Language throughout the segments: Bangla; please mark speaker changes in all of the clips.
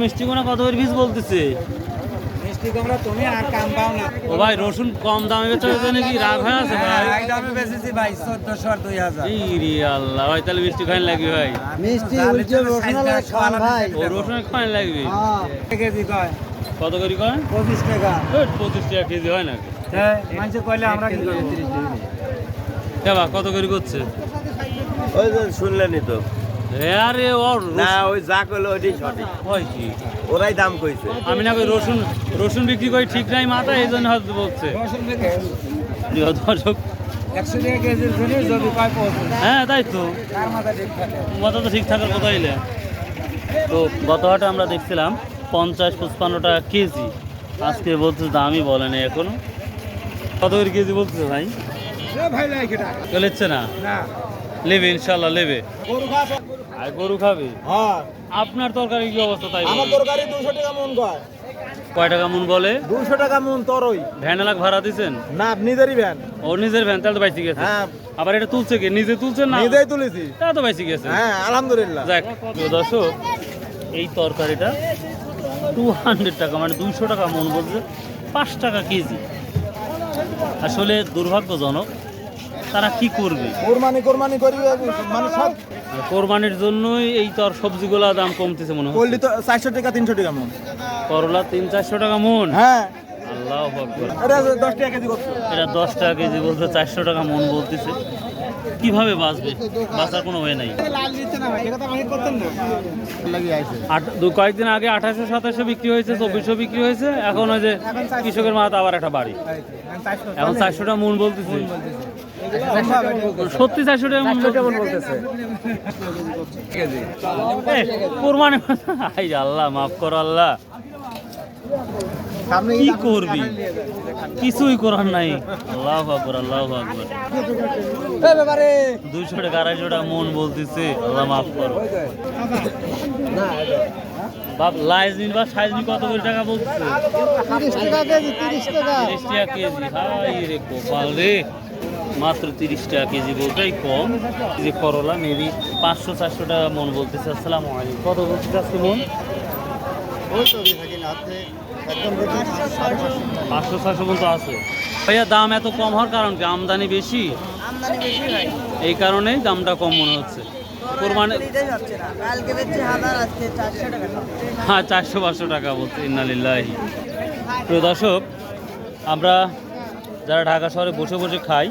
Speaker 1: মিষ্টি কোনা কত করে পিস বলতেছে?
Speaker 2: মিষ্টি কুমড়া তুমি আর কাম পাও না।
Speaker 1: ও ভাই রসুন কম দামে বেচা নাকি রাগ হয়ে আছে ভাই?
Speaker 2: এই দামে বেচেছি ভাই 1400 আর 2000।
Speaker 1: ইরে আল্লাহ ভাই তাহলে মিষ্টি খাইন লাগবে ভাই।
Speaker 2: মিষ্টি উল্টে রসুন খাওয়া ভাই।
Speaker 1: ও রসুন খাইন লাগবে।
Speaker 2: হ্যাঁ কেজি কয়
Speaker 1: কত করে কয়?
Speaker 2: 25 টাকা।
Speaker 1: 25 টাকা কেজি হয় নাকি?
Speaker 2: হ্যাঁ মানছে কইলে আমরা কি করব? 30 টাকা।
Speaker 1: কেবা কত করে করছে?
Speaker 3: ওই যে শুনলেনই তো।
Speaker 1: আরে ওর
Speaker 3: না ওই যা কইলো ওইটাই সঠিক।
Speaker 1: হয় কি?
Speaker 3: ওরাই দাম কইছে।
Speaker 1: আমি না কই রসুন বিক্রি করি ঠিক নাই মাথা এই জন্য হয়তো বলছে।
Speaker 2: রসুন বিক্রি
Speaker 1: প্রিয় দর্শক
Speaker 2: 100 টাকা কেজির জন্য যদি পাই পৌঁছে।
Speaker 1: হ্যাঁ তাই তো
Speaker 2: তার মাথা ঠিক থাকে।
Speaker 1: মাথা তো ঠিক থাকার কথা হইলে। তো গত হাটে আমরা দেখছিলাম 50-55 টাকা কেজি, আজকে বলছে দামই বলেনি এখনো। কত করে কেজি বলছে ভাই?
Speaker 2: ভাই লাইক এটা
Speaker 1: চলেছে না?
Speaker 2: না
Speaker 1: নেবে ইনশাল্লাহ নেবে।
Speaker 2: গরু খাস?
Speaker 1: আর গরু খাবে?
Speaker 2: হ্যাঁ
Speaker 1: আপনার তরকারি কি অবস্থা তাই
Speaker 2: আমার
Speaker 1: বলেন?
Speaker 2: তরকারি 200 টাকা মন কয়।
Speaker 1: কয় টাকা মন বলে?
Speaker 2: 200 টাকা মন তরই।
Speaker 1: ভ্যান এলাক ভাড়া দিচ্ছেন?
Speaker 2: না নিজেরই ভ্যান।
Speaker 1: ও নিজের ভ্যান, তাহলে তো বাইসি গেছে।
Speaker 2: হ্যাঁ
Speaker 1: আবার এটা তুলছে কি নিজে তুলছেন না?
Speaker 2: নিজেই তুলেছি।
Speaker 1: তা তো বাইসি গেছে।
Speaker 2: হ্যাঁ আলহামদুলিল্লাহ।
Speaker 1: যাক প্রিয় দর্শক, এই তরকারিটা 200 টাকা মানে 200 টাকা মন বলছে, 5 টাকা কেজি। আসলে দুর্ভাগ্যজনক, তারা কি করবে?
Speaker 2: কোরবানি করি মানে সব
Speaker 1: কোরবানির জন্যই এই তর সবজিগুলা দাম কমতেছে মনে হয়।
Speaker 2: করলি তো 400 টাকা 300 টাকা মন।
Speaker 1: করলা 300-400 টাকা মন।
Speaker 2: হ্যাঁ
Speaker 1: আল্লাহু আকবার।
Speaker 2: এটা 10 টাকা কেজি করছে।
Speaker 1: এটা 10 টাকা কেজি বলতে 400 টাকা মন বলতেছে। কিভাবে বাঁচবে? বাঁচার কোনো ওয়ে নাই।
Speaker 2: লাল দিচ্ছে না ভাই, এটা তো বাহির করতেন না। লাগি আইছে।
Speaker 1: কয়েকদিন আগে 2800-2700 বিক্রি হয়েছে, 2400 বিক্রি হয়েছে। এখন ওই যে কৃষকের মাথা আবার একটা বাড়ি, এখন 400 টাকা মন বলতেছে। সত্যি 400 টাকা মন বলতেছে। কোরবানি আই আল্লাহ মাফ করো আল্লাহ, কি করবি? কিছুই করার নাই। আল্লাহু আকবার আল্লাহু আকবার। 200 টাকা 250 টাকা মন বলতেছে। আল্লাহ মাফ করো। বাপ লাইজনিন বা সাইজনি কত করে টাকা বলতেছে?
Speaker 2: 30 টাকা কেজি 30 টাকা।
Speaker 1: 30 টাকা কেজি। হাই রে কপাল রে, মাত্র 30 টাকা কেজি বলতেই কম। যে করলা মেবি 500-400 টাকা মন বলতেছে। আসসালামু আলাইকুম। কত বলতেছে আজকে মন?
Speaker 2: ওই তো দেখেন আপনি একদম
Speaker 1: 500-600 পর্যন্ত আছে। ভাইয়া দাম এত কম হওয়ার কারণ কি? আমদানি বেশি,
Speaker 4: আমদানি বেশি ভাই।
Speaker 1: এই কারণেই দামটা কম মনে হচ্ছে। কোরবানি
Speaker 4: এটাই হচ্ছে না, কালকে বেচছে 1000, আজকে 400 টাকা।
Speaker 1: হ্যাঁ 400-500 টাকা বলছে। ইন্নালিল্লাহি। প্রিয় দর্শক, আমরা যারা ঢাকা শহরে বসে বসে খাই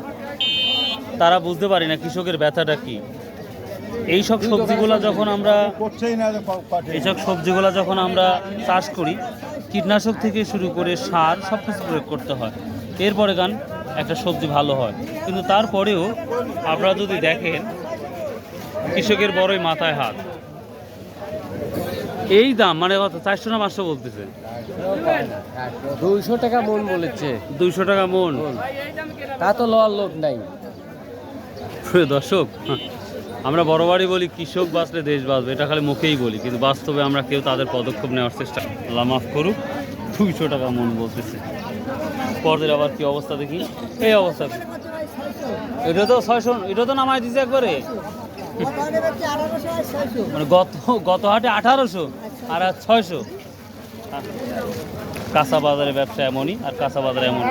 Speaker 1: তারা বুঝতে পারি না কৃষকের ব্যথাটা কি। এইসব সবজিগুলা যখন আমরা চাষ করি, কীটনাশক থেকে শুরু করে সার সব কিছু প্রয়োগ করতে হয়, এরপরে গান একটা সবজি ভালো হয়। কিন্তু তারপরেও আপনারা যদি দেখেন কৃষকের বড়ই মাথায় হাত। এই দাম মানে কত? 400 না 500 বলতেছে?
Speaker 5: 200 টাকা মন বলেছে।
Speaker 1: 200 টাকা মন।
Speaker 5: তা তো লওয়ার লোক নাই।
Speaker 1: প্রিয় দর্শক, আমরা বড়বারই বলি কৃষক বাঁচলে দেশ বাঁচবে, এটা খালি মুখেই বলি, কিন্তু বাস্তবে আমরা কেউ তাদের পদক্ষেপ নেওয়ার চেষ্টা। আল্লাহ মাফ করুক, 200 টাকা মন বলতেছে। পরদের আবার কি অবস্থা দেখি, এই অবস্থা। এটা তো 600, এটা তো নামাই দিছে একবারে। মানে গত হাটে 1800 আর 600। কাঁচা বাজারে ব্যবসা এমনই, আর কাঁচা বাজারে এমন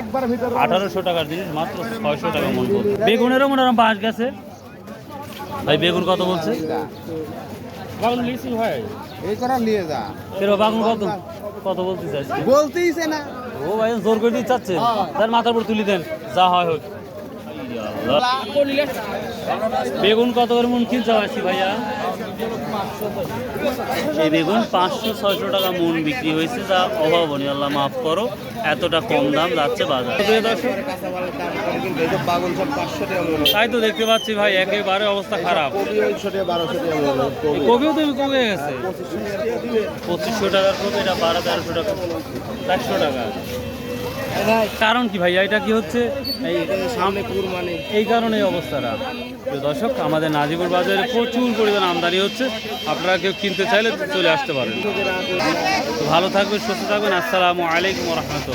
Speaker 1: 1800 টাকার জিনিস মাত্র 600 টাকা মন বলছে। বেগুনেরও মনে হয় বাঁশ গেছে ভাই। বেগুন কত বলছে? বাগুন লিচি ভাই
Speaker 2: এই করা নিয়ে যা।
Speaker 1: বাগুন কত বলতে চাইছে?
Speaker 2: বলতেইছে না।
Speaker 1: ও ভাই জোর করে দিতে চাচ্ছে, তার মাথার উপর তুলি দেন, যা হয় হোক। বেগুন কত করে মন কিনতে পারছি ভাইয়া? এই বেগুন 500-600 টাকা মন বিক্রি হয়েছে, যা অভাবনীয়। আল্লাহ মাফ করো, এতটা কম দাম যাচ্ছে বাজার। তাই তো দেখতে পাচ্ছি ভাই, একেবারে অবস্থা খারাপ। কবিও তো কমে গেছে, 2500 টাকার কবি, এটা 1200-1300 টাকা, 400 টাকা। কারণ কি ভাইয়া, এটা কি হচ্ছে? এই সামনে কুরবানি, এই কারণে এই অবস্থাটা। তো দর্শক, আমাদের নাজিপুর বাজারে প্রচুর পরিমাণে আমদানি হচ্ছে। আপনারা কেউ কিনতে চাইলে চলে আসতে পারেন। ভালো থাকবেন, সুস্থ থাকবেন। আসসালামু আলাইকুম ওয়া রাহমাতুল্লাহ।